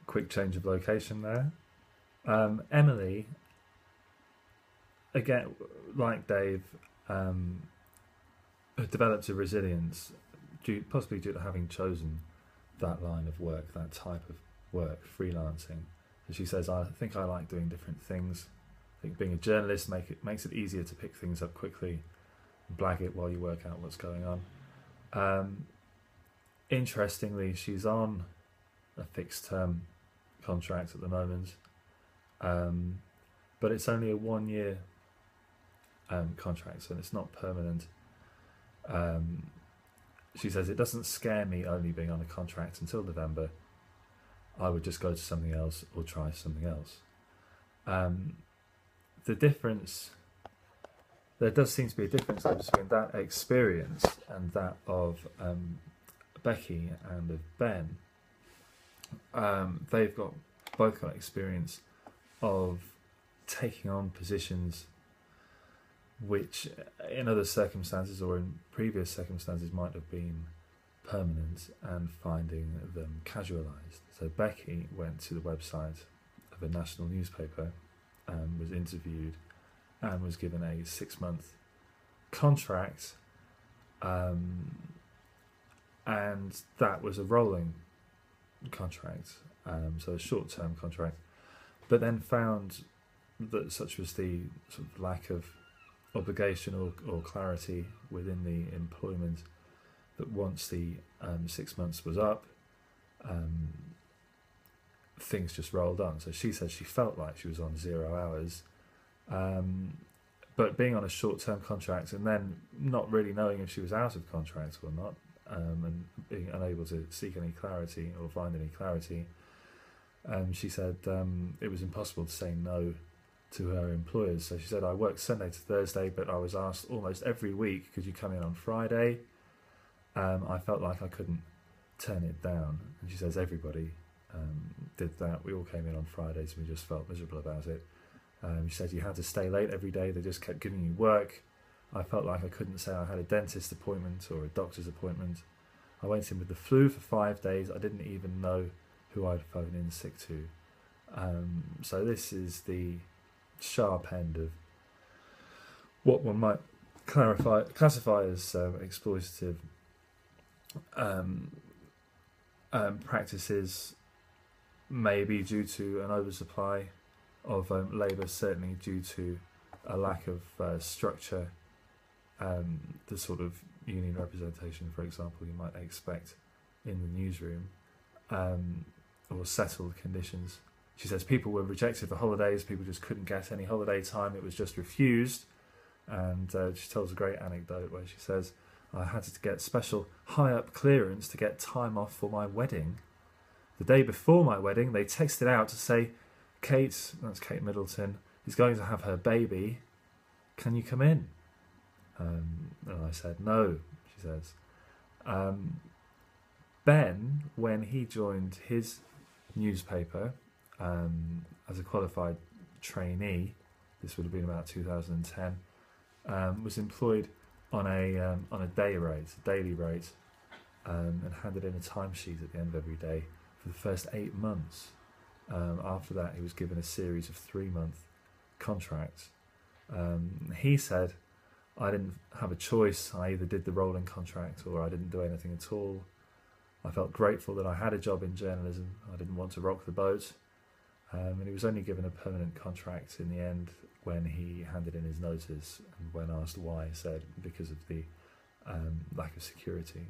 quick change of location there. Emily, again, like Dave, developed a resilience, possibly due to having chosen that line of work, that type of work, freelancing. As she says, I think I like doing different things. I think being a journalist makes it easier to pick things up quickly and blag it while you work out what's going on. Interestingly, she's on a fixed term contract at the moment, but it's only a 1 year contract, so it's not permanent. She says, it doesn't scare me only being on a contract until November. I would just go to something else or try something else. The difference, there does seem to be a difference between that experience and that of Becky and of Ben. They've both got experience of taking on positions which in other circumstances or in previous circumstances might have been permanent, and finding them casualised. So Becky went to the website of a national newspaper and was interviewed and was given a 6-month contract, and that was a rolling contract, so a short-term contract, but then found that such was the sort of lack of obligation or clarity within the employment that once the 6 months was up, things just rolled on. So she said she felt like she was on 0 hours, but being on a short-term contract and then not really knowing if she was out of contract or not, and being unable to seek any clarity or find any clarity, she said it was impossible to say no to her employers. So she said, I worked Sunday to Thursday, but I was asked almost every week, could you come in on Friday? I felt like I couldn't turn it down. And she says everybody did that. We all came in on Fridays and we just felt miserable about it. She said you had to stay late every day. They just kept giving you work. I felt like I couldn't say I had a dentist appointment or a doctor's appointment. I went in with the flu for 5 days. I didn't even know who I'd phone in sick to. So this is the sharp end of what one might classify as exploitative practices, maybe due to an oversupply of labour, certainly due to a lack of structure, the sort of union representation, for example, you might expect in the newsroom, or settled conditions. She says people were rejected for holidays, people just couldn't get any holiday time, it was just refused. And she tells a great anecdote where she says, I had to get special high-up clearance to get time off for my wedding. The day before my wedding, they texted out to say, Kate, that's Kate Middleton, is going to have her baby. Can you come in? And I said, no, she says. Ben, when he joined his newspaper as a qualified trainee, this would have been about 2010, was employed on a daily rate, and handed in a timesheet at the end of every day for the first 8 months. After that, he was given a series of 3-month contracts. He said, I didn't have a choice. I either did the rolling contract or I didn't do anything at all. I felt grateful that I had a job in journalism. I didn't want to rock the boat. And he was only given a permanent contract in the end when he handed in his notice, and when asked why, he said because of the lack of security.